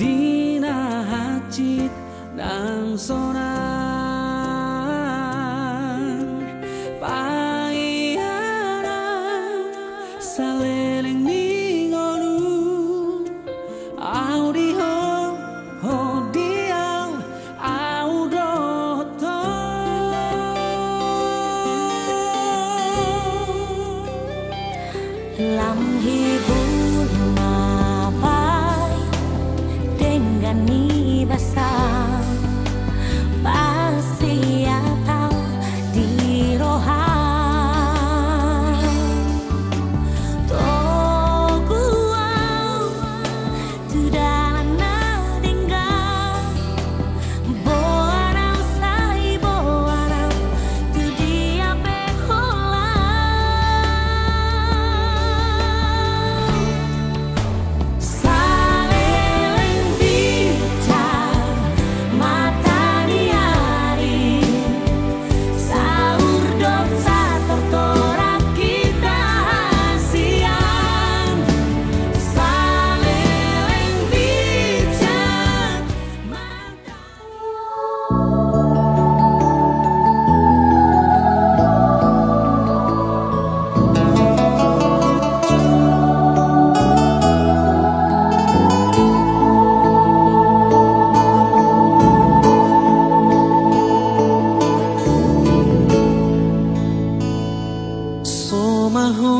dina hajit nang sonang paiana saleleng ningonu audio hodiau audoto lam hibur mapai dengan ni basah pasti atau di rohan toguau tu dalam nadingga boarang sai boarang tu dia behola saleleng bicar mata diari saur dosa tertorak kita siang saleleng bicar mata somaho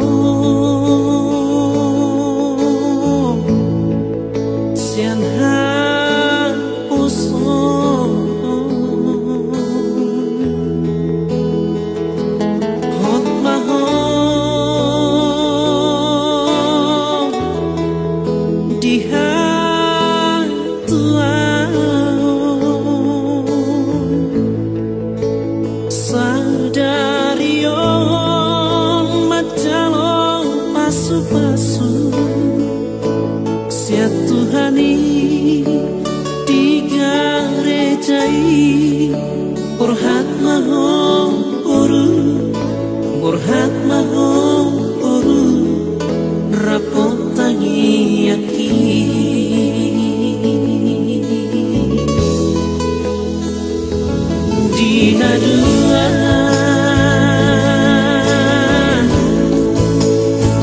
sian han uson hot maho dihan tuan sadarion macalong pasu-pasu sia Tuhani tiga rejai burhat mahom burhat mahom rapot tangi aki dina duaan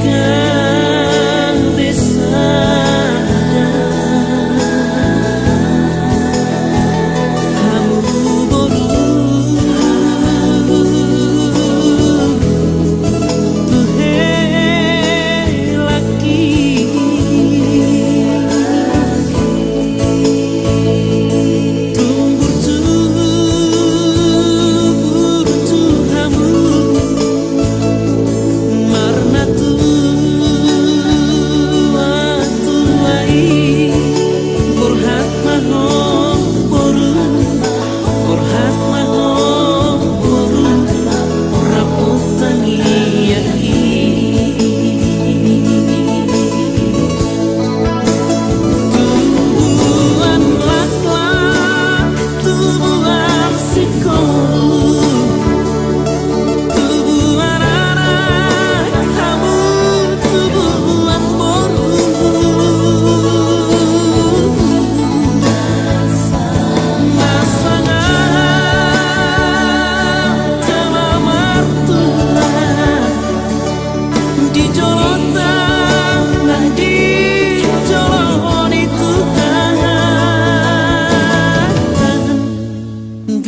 kang desa hamu boru tuhe laki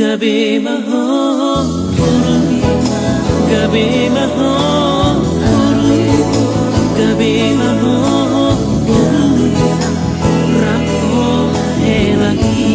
Gabi mahom gabi mahom gabi mahom rapo lagi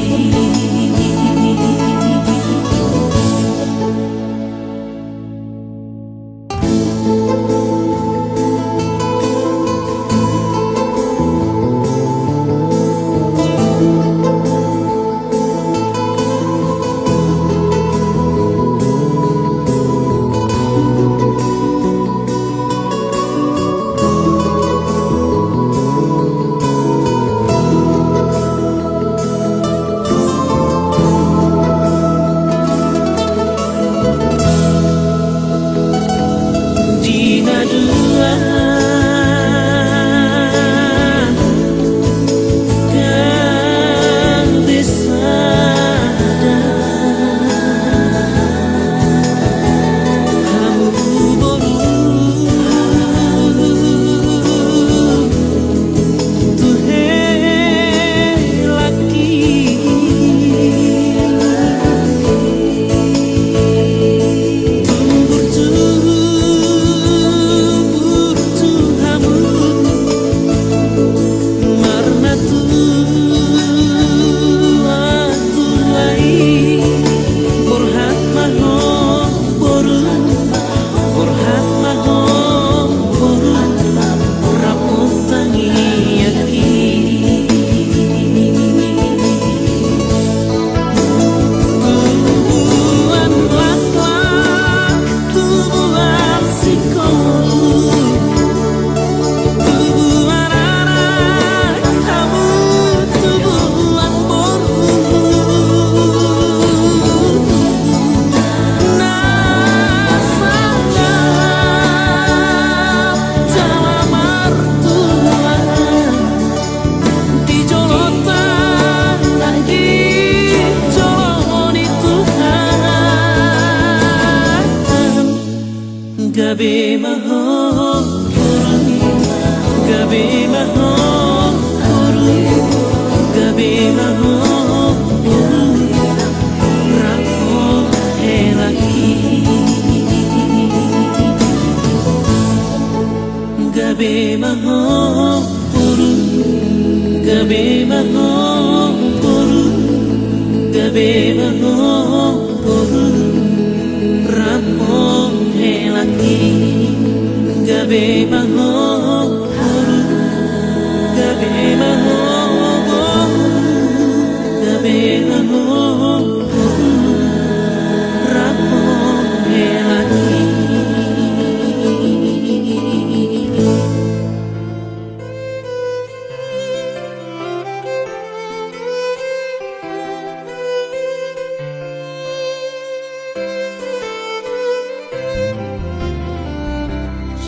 gabe maho rapo elaki gabe maho gabe maho gabe maho rapo elaki gabe maho gabe maho gabe maho rapo elaki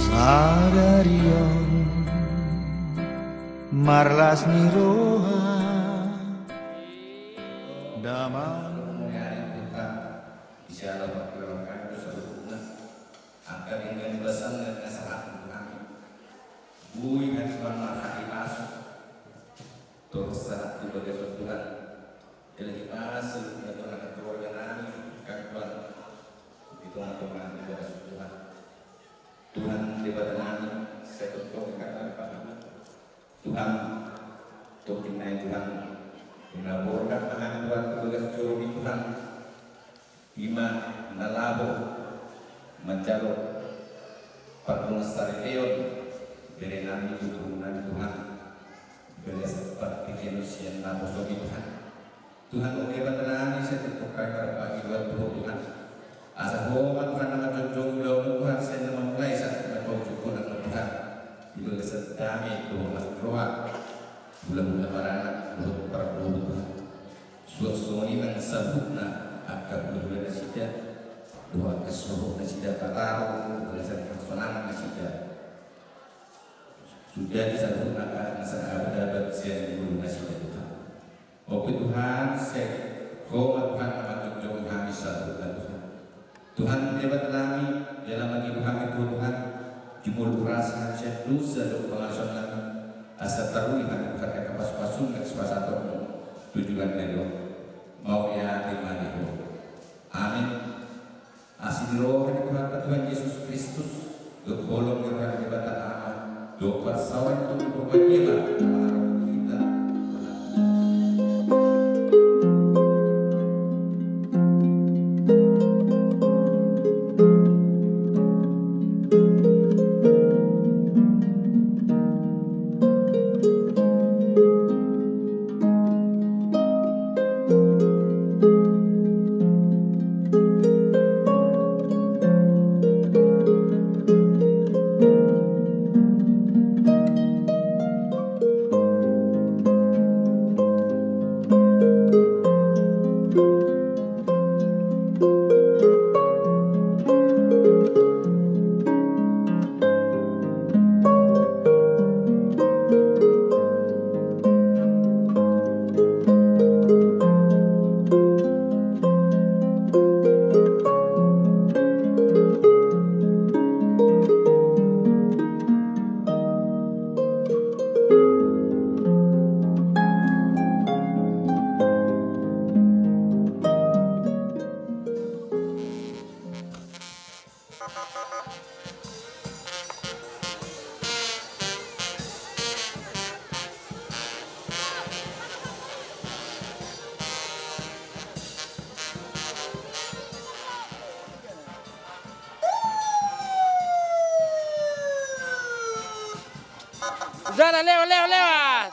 Sadarion marlas niroha daman Insya Allah berdoakan seluruhnya agar dengan besan dan kesalahan kami bui dan Tuhan marhati masuk tersaat di bagai Tuhan ilahi masuk dan Tuhan keluarga kami kan Tuhan itu teman kepada Tuhan Tuhan di badan kami saya berdoa kepada Tuhan untuk dinai Tuhan menaburkan tangan Tuhan kepada juru Tuhan Ima nalabo mencaro perlestari leon dari nami turunan Tuhan dari seperti manusia nabo suami Tuhan Tuhan mengibat nami saya terbuka bagi buat Tuhan asa hormat Tuhan nama junjung beliau Tuhan saya memulai saat berdoa syukur dan Tuhan ibu kesedami Tuhan mas doa bulan-bulan barang bulan perdoa Tuhan suatu ini sebutna agar berbeda sida doa kesuruh sida taruh berdasarkan kesenangan sida sudah disempurnakan sahabat siang dulu sida Tuhan. Oke Tuhan, saya hormat Tuhan nama junjung kami satu Tuhan. Tuhan hebat kami dalam hidup kami Tuhan jumul perasaan saya dosa dan pengasuhan kami asal taruh kami bukan kapas-pasun dan sepasatu tujuan dari mau ya dimana itu. Amin. Asih roh Tuhan Yesus Kristus, berkolong Tuhan di bata aman, doa sawan untuk berbahagia kita. Zara, lewat.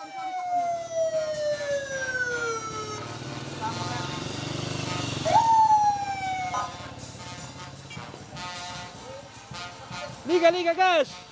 Liga, gas.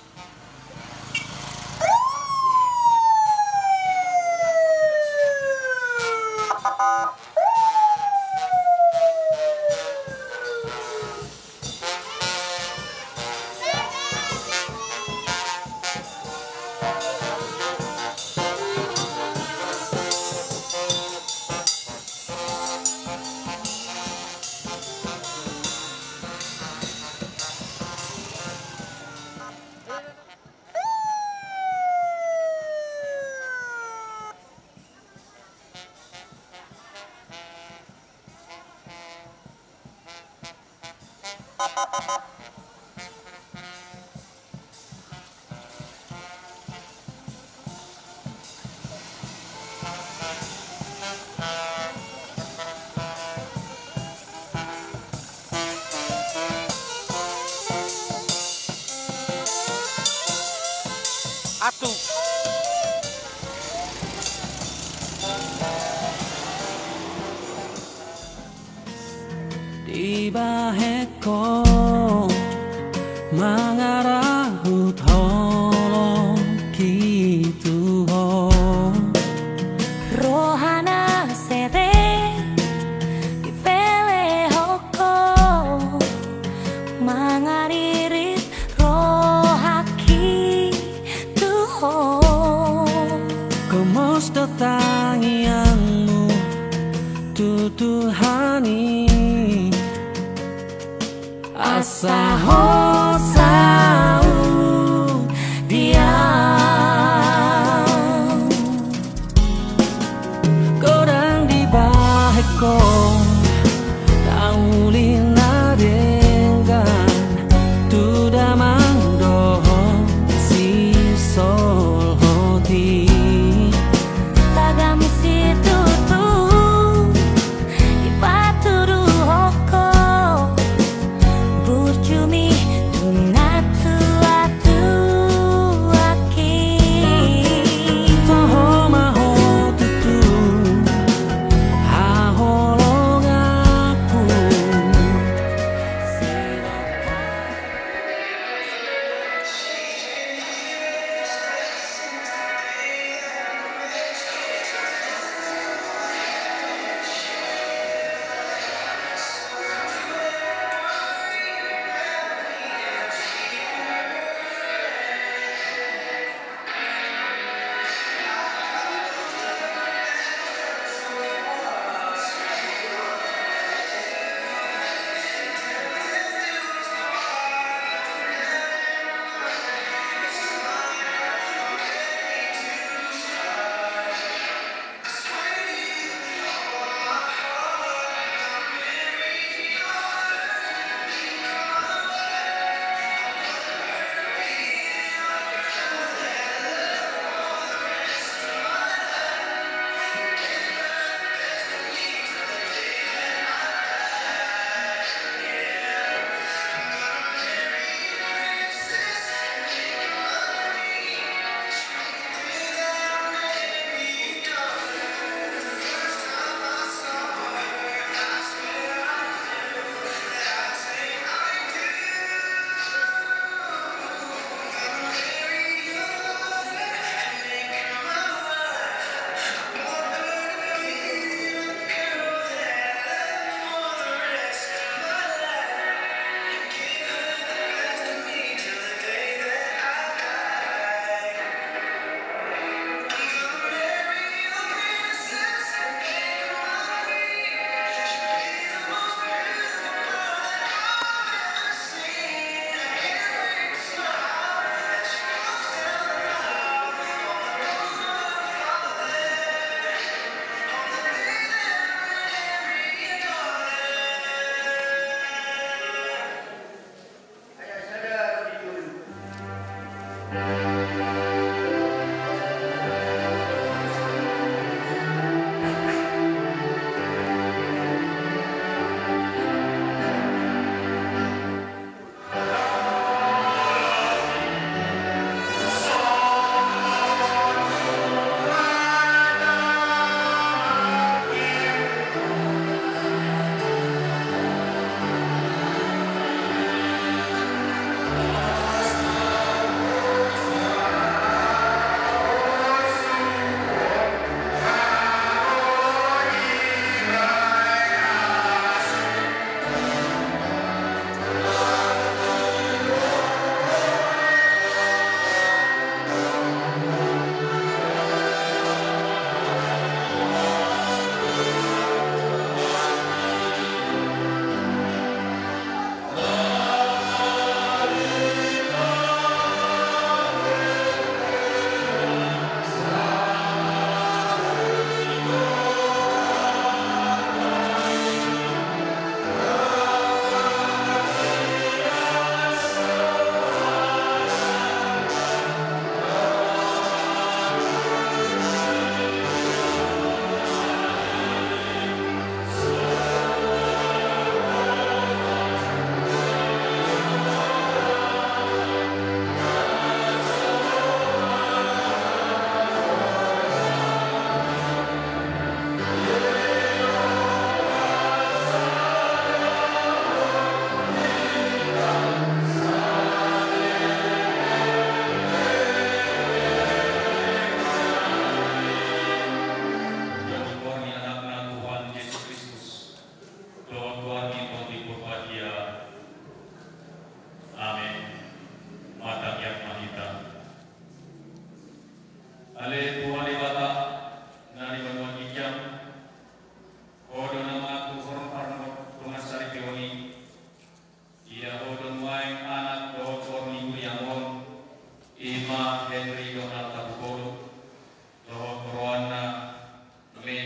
Atu. Tiba heko mangarahut holong gitu ho Rohana sere ipele hoko mangaririt rohaki tuho Kemos datangianmu tutuhani Asa hosau dia Kodang di baheko Taulina dengan Tudamang doho si sol hoti tagami situ tu ipaturu hoko burcumi tunatu atu aki Toho maho tutu Haholong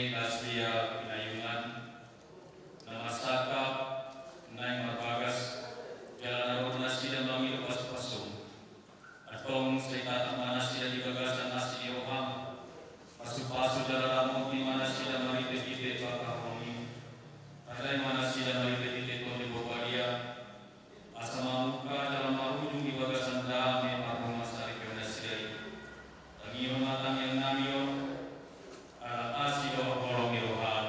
Seni Laslia Pinayungan, nama Sakap, Nai Marbagas, Jalan Nasi dan Bangi Lepas Pasung, Atong Serikat Manasi dan Dibagasan Nasi Yoham, Pasu-pasu Jalan Ramon di Manasi dan Mari Petite Bakar Homi, Adai Manasi dan Mari Petite Toli Bobadia, Asama Muka dalam Marujung di Bagasan Dame Marhum Masari Kemenasiri, Tangi Matang yang Namion, Alat Asi Doa Kolong Irohal,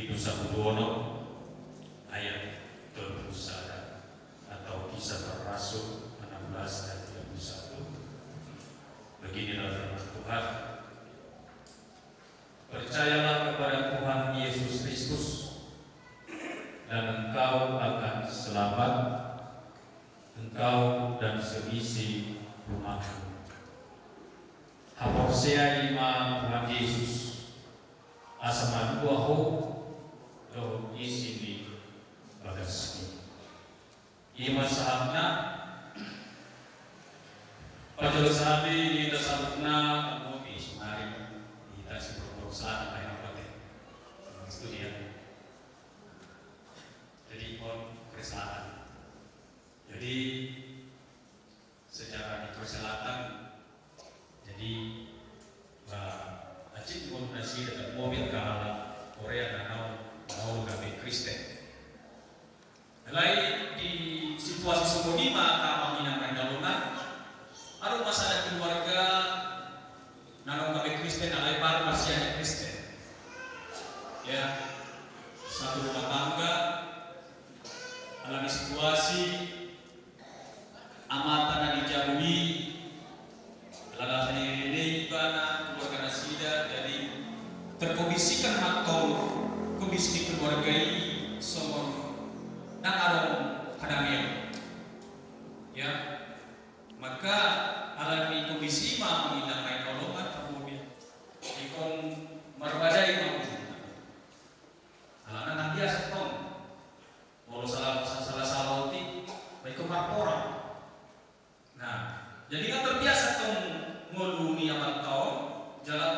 Bidu Sabudono ayat 21 atau Kisah Para Rasul 16 dan 31. Beginilah firman Tuhan. Percayalah kepada Tuhan Yesus Kristus dan engkau akan selamat, engkau dan seisi rumahmu. Haporsia ima Tuhan Yesus asama dua ho roh isi di bagasi. Ima sahamna pajal sahabi kita sabutna mobi sumari kita sebelum selatan ayam pakai itu dia. Jadi pon keselatan. Jadi secara di selatan jadi acik kombinasi dengan mobil kalah Korea dan mau gabe Kristen. Lain di situasi seperti maka menginang rendalungan, ada masalah keluarga, nanong gabe Kristen, alai baru masih ada Kristen. Ya, satu rumah tangga, alami situasi, amatan dijauhi, lalasan ini juga keluarga nasida, jadi terkondisikan atau kondisi keluarga ini semua dan hadamnya, ya maka alami kondisi mah menginap tolongan kemudian ikon merbadai mau alana nanti biasa tong kalau salah saloti baik orang. Nah jadi kan terbiasa tong ngoduni amat tahun jalan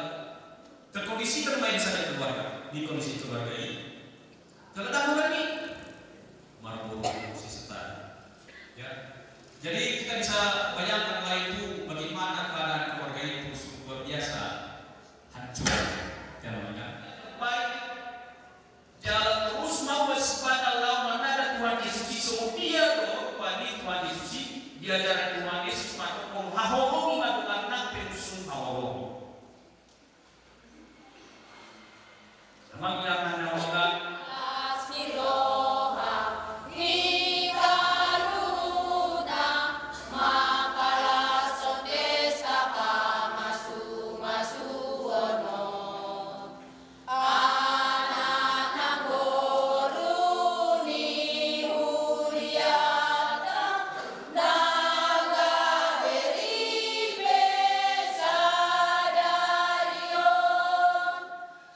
terkondisi termain sana keluarga di kondisi keluarga ini jalan dah lagi marburu si setan, ya. Jadi kita bisa bayangkan lah itu bagaimana keadaan keluarga itu luar biasa hancur, ya namanya. Baik, jalan terus mau waspada Allah mana ada Tuhan Yesus semua dia loh, pagi Tuhan Yesus dia jalan Tuhan Yesus masuk menghahongi matukan nak penusung hahongi. Sama yang menawar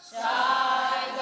Saya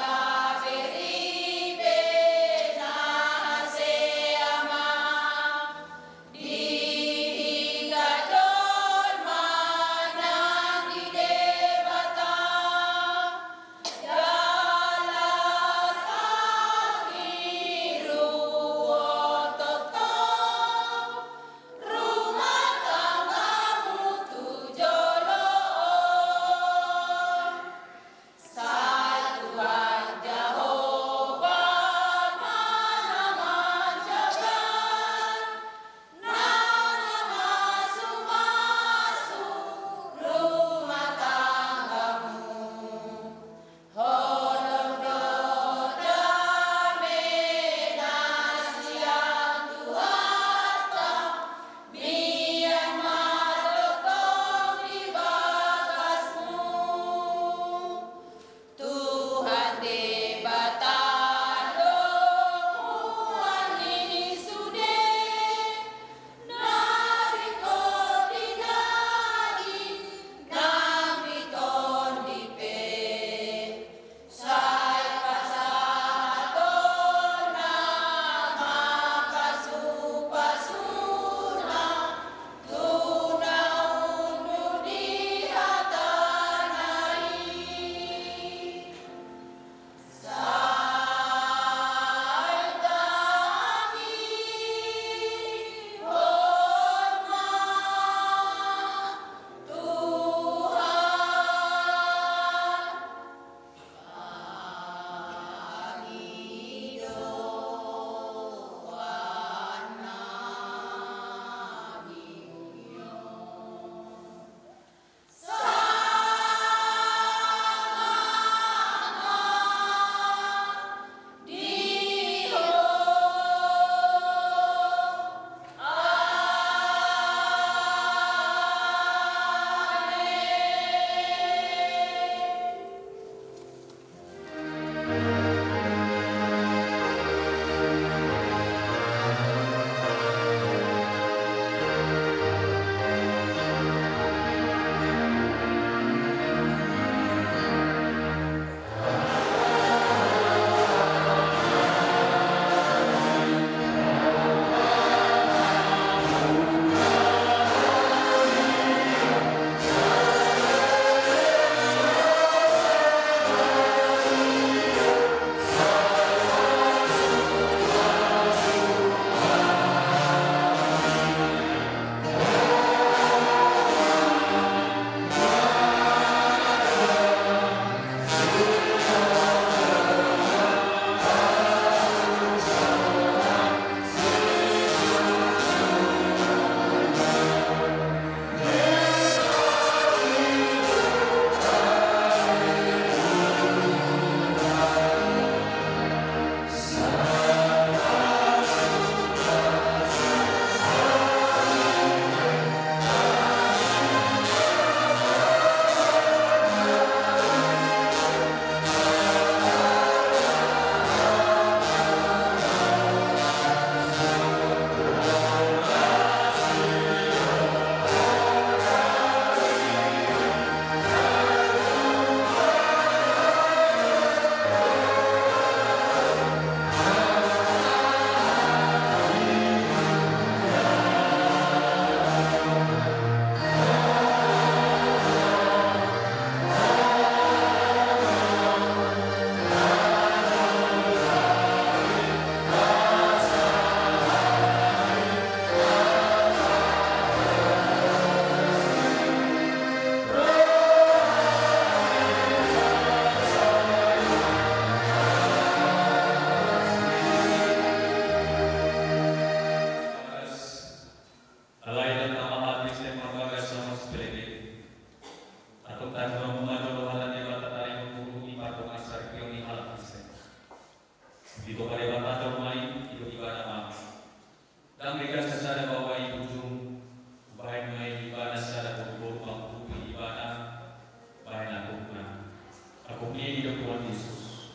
Tuhan Yesus.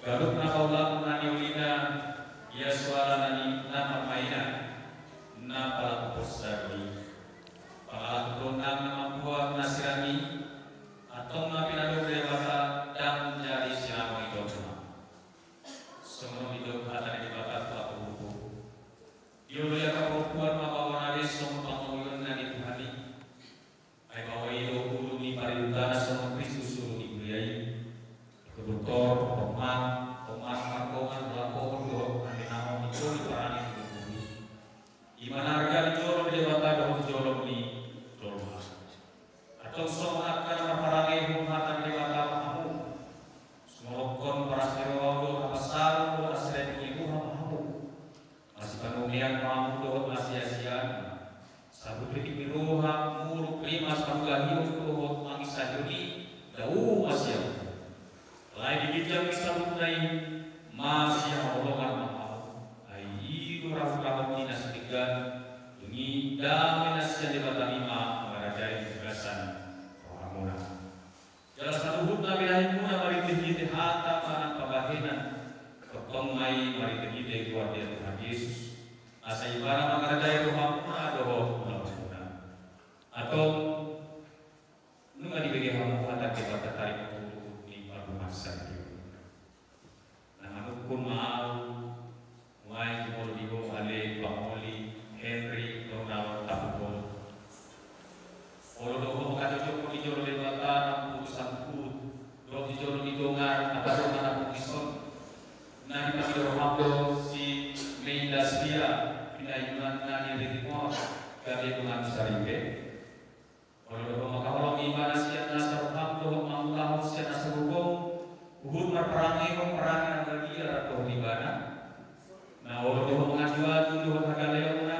Garuk na kaulang na niulina, ia suara nani na permainan, na palapos dari. Palapos na mampuan nasirani, atau na pinado dewata dan menjadi siapa hidup. Semua hidup ada di batas pelaku. Diulia keperluan mabawan alis semua panggilan dari Tuhan. Ay bawa hidup ulu ni parintana semua Kristus ulu diberiai. Kebetul, peman, markongan, pelakon, doa, antinamo, itu diparani bumi. Iman harga dijolong di dewata doa dijolong di dolma. Atau semua akan memperangi humatan dewata mahu. Semorokon para sewa doa pasar doa selain ibu mahu. Masih penuhian mahu doa masih asian. Sabu kritik biruha muruk lima sampai hidup doa mangis sajuni dau masih. Lain dijam Islam tunai masih Allah maaf. Ayi orang dinas tiga ini damai nasihat debata lima merajai kebebasan rohamuna. Jelas satu hut nabi lahimuna mari terjadi hata mana kebahinan ketomai mari terjadi keluarga Tuhan Yesus. Asa ibarat merajai rohamuna doh rohamuna. Atau nunga dibagi hamu hata debata tarik masa dia. Nah, hukum mau, mulai dimulai dibawa oleh Pak Moli, Henry, Donald, Tapol. Kalau kata joko di joro debata, putusan put, kalau di joro di dongar, atau dongar putusan. Nah, di kami rohamdo si Meidas dia, pindah iman nani ritmo, kami dengan saribe. Kalau kalau iman siapa nasar rohamdo, mampu siapa nasar hukum. Uhud perperangi dengan dia atau di mana? Nah, orang mengajuan untuk harga leona,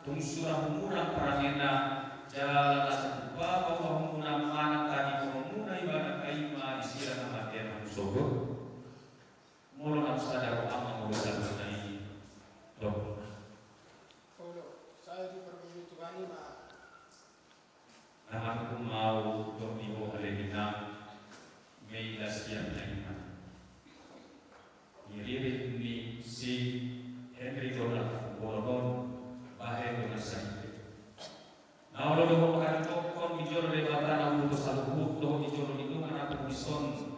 tungsurah murah perangina, jalan asal bahwa pemuna mana tadi pemuna ibarat kaima isiran kematian musuh. Mula nak sadar aman urusan ini. Dok. Saya diperbegitu kali mak. Nah, aku mau dok ibu alihina. Meidas yang lainnya. Diri ni si Henry Donald Bolon bahaya dengan saya. Nah, kalau mau makan tokon dijor debata namun selalu butuh dijor itu mana pemison.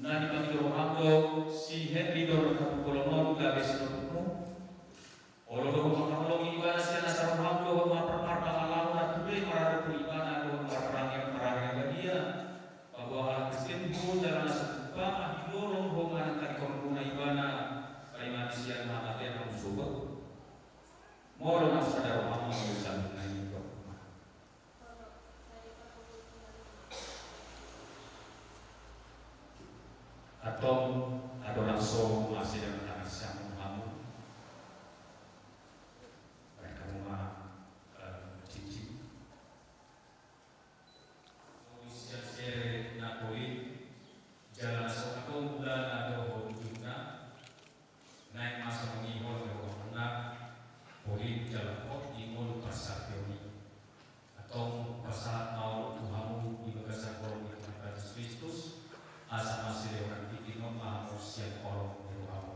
Nah, di bagi rohamdo si Henry Donald Bolon garis nopo. Kalau mau ibadah si nasar rohamdo mau perparta alam dan tuh marah ibadah mau perang dia. Bahwa hal kesimpulan dalam sebuah ahidorong hongan tadi komuna ibana kali manusia mata yang musuh. Moro nak sadar amal urusan ini kok. Atau ada orang so masih dengan tangan siang kamu. Mereka rumah cici. Siap nakoi jalan satu bulan atau juga naik masa mengihol anak boleh jalan kok ingol pasar teori atau pasar mau Tuhanmu di bagasan kolom yang Kristus asa masih orang bikin mau siap kolom di Tuhanmu.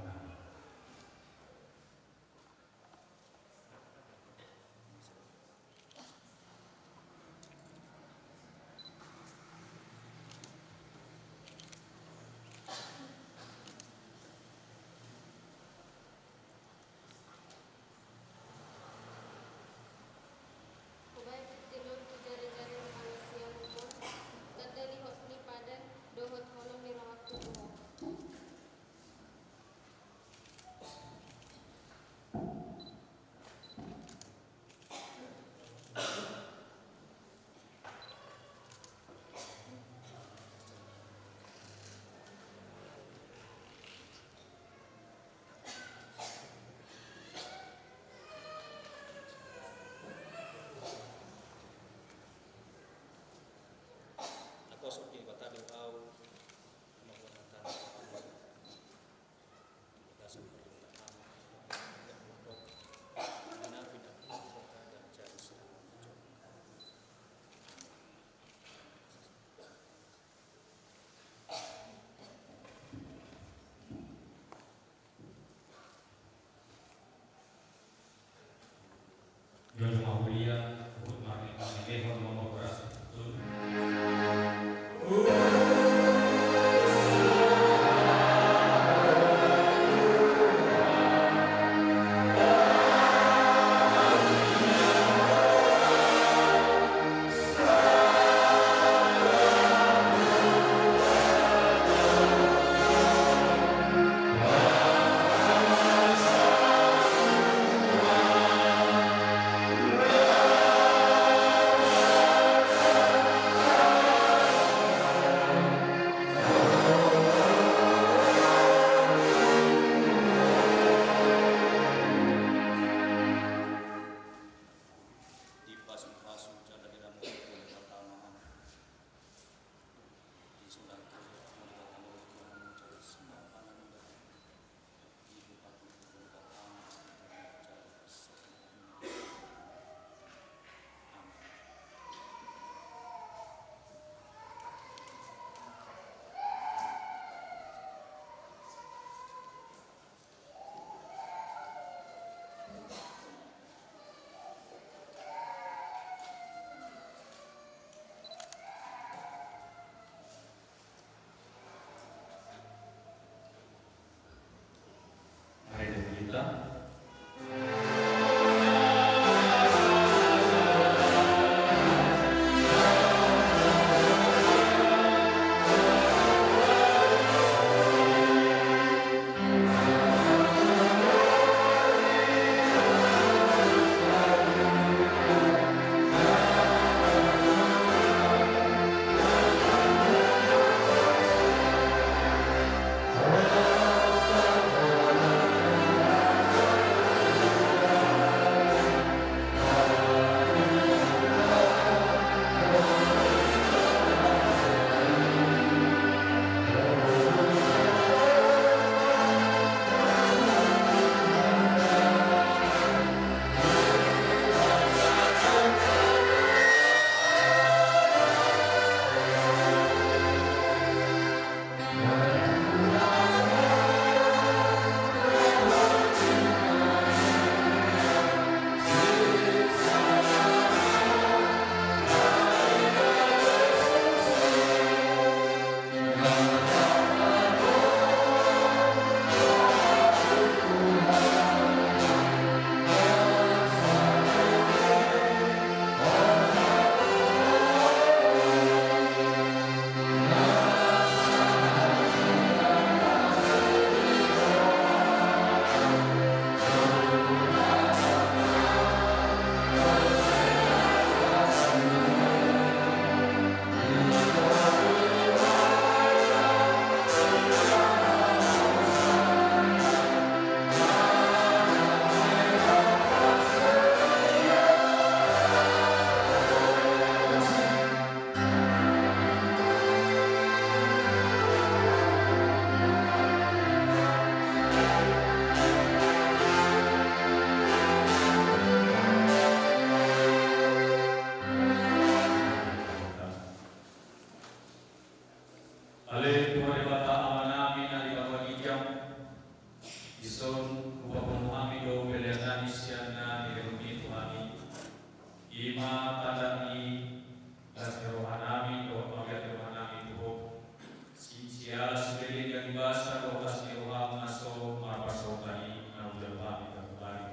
ibasa 12 kilogram naso marapaso tani naudalami kembali.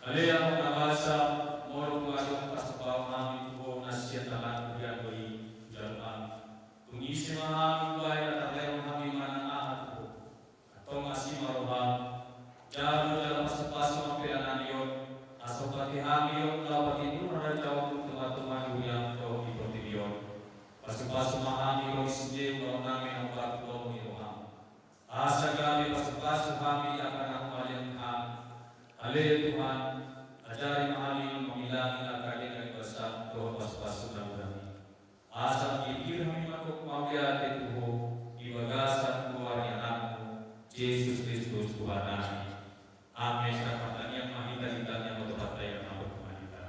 Alea mengabasa moro mengadong pasapal kami tuho nasiat tangan bulan beri jalan. Tungisi mahami bayi atarleon kami manang tuho. Atau masih maroham jalu dalam pasapasa mampianan yon aso pati hamion lawat itu raja untuk teman-teman yang kau di yon. Pasu-pasu mahami kau sendiri kalau nami nampak kau miroham. Asa kami pasu-pasu kami akan amalin ham. Ale Tuhan, ajari mahami memilangi akali dari besar doa pasu-pasu kami. Asa pikir kami makuk mawiyat Tuhan di bagasan keluar yang anakmu Yesus Kristus Tuhan kami. Amin. Rahmatan yang mahita ditanya betul yang amat mahita.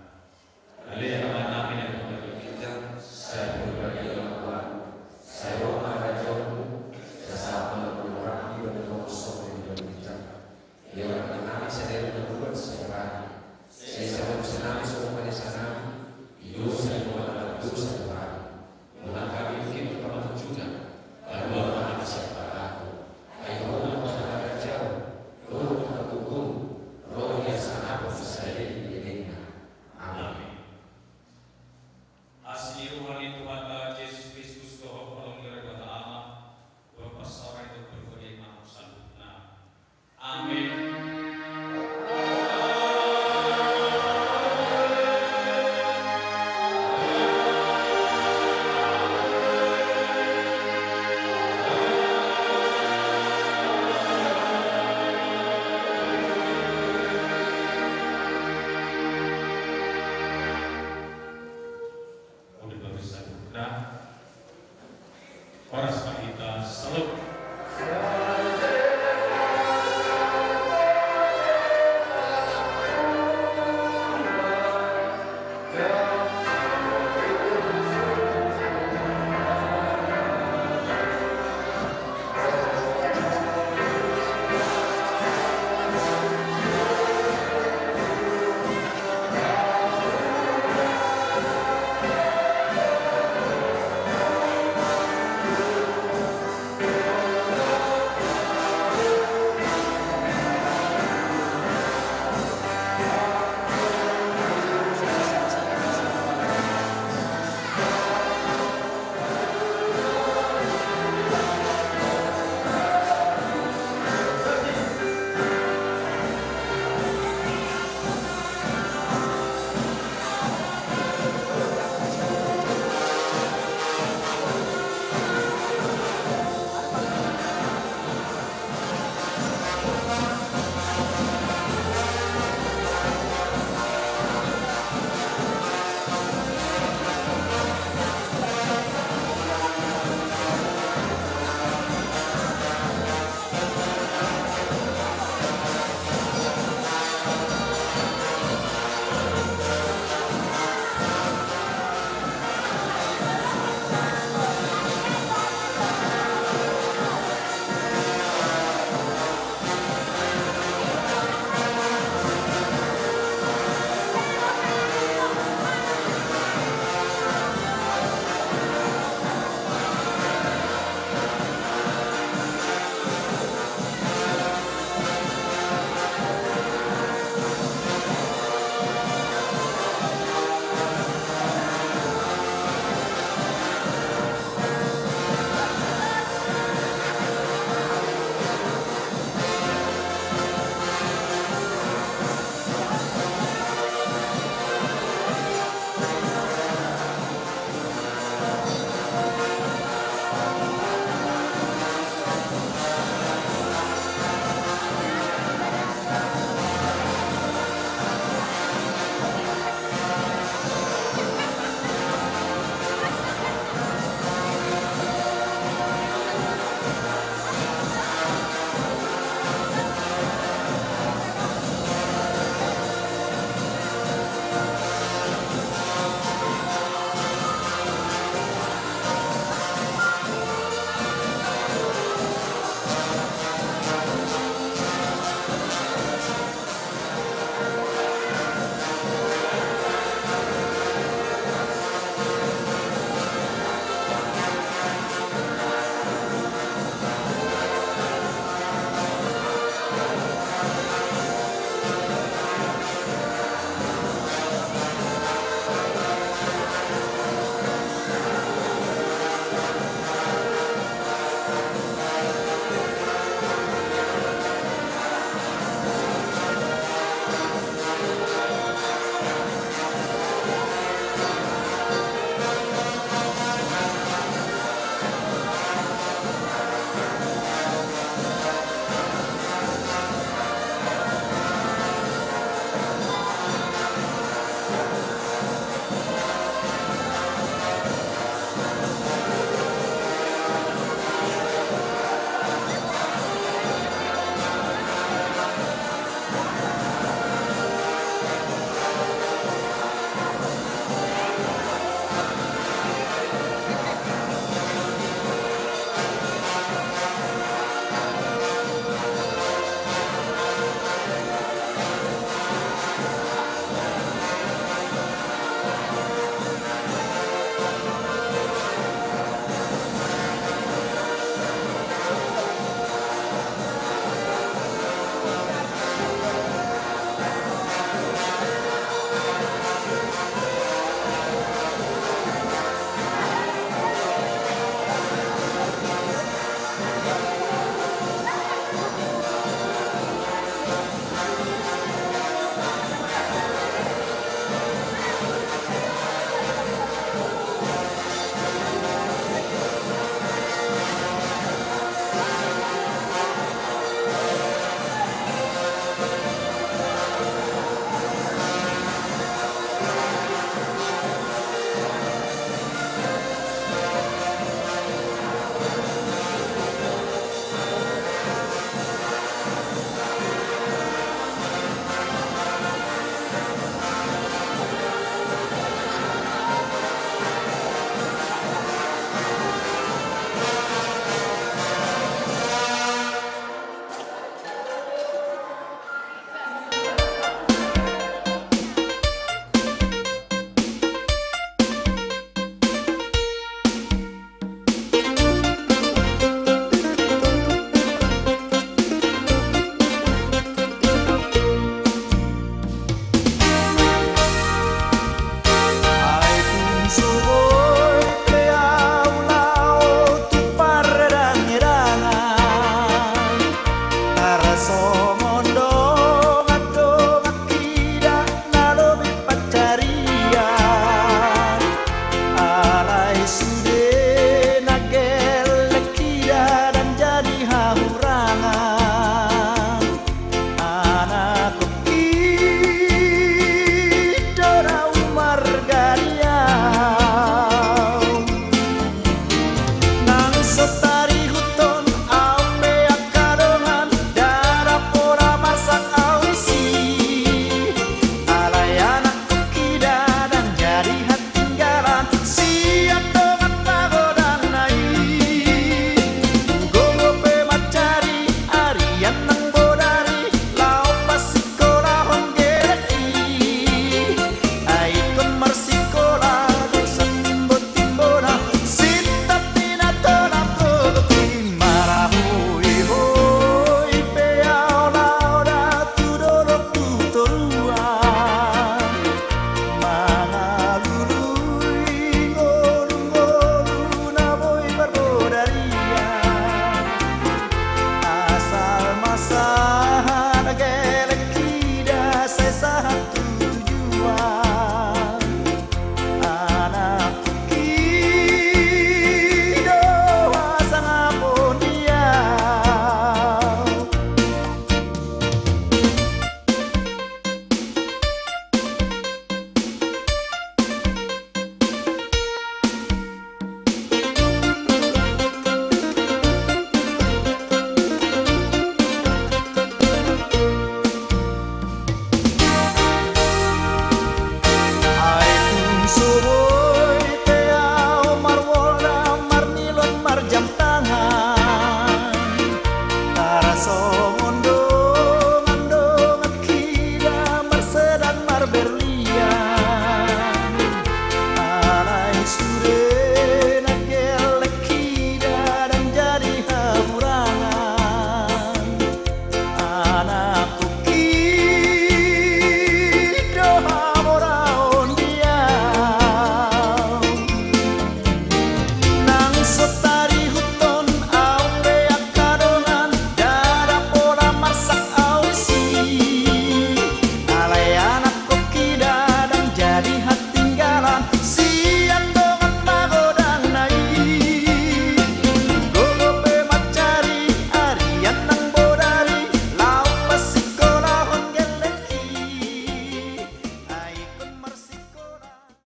Ale aman amin yang berkata saya berbagi Tuhan. Saya doa rajamu sesama orang di dalam kosong yang berbicara. Dia mengenali saya berbuat sekarang. Saya sangat senang semuanya sana. Hidup saya mengenal dosa Tuhan. Melangkah mungkin pertama juga. Lalu apa siapa aku? Ayo mengenal jauh. Roh hukum. Roh yang sangat besar di dirinya. Amin. Asli rohani Tuhan Allah Yesus Kristus Tuhan Allah Ngeragata Allah Bapak Sarai itu berbagai makhluk salutna. Amin. Udah bagus salutna. Horas kita salut.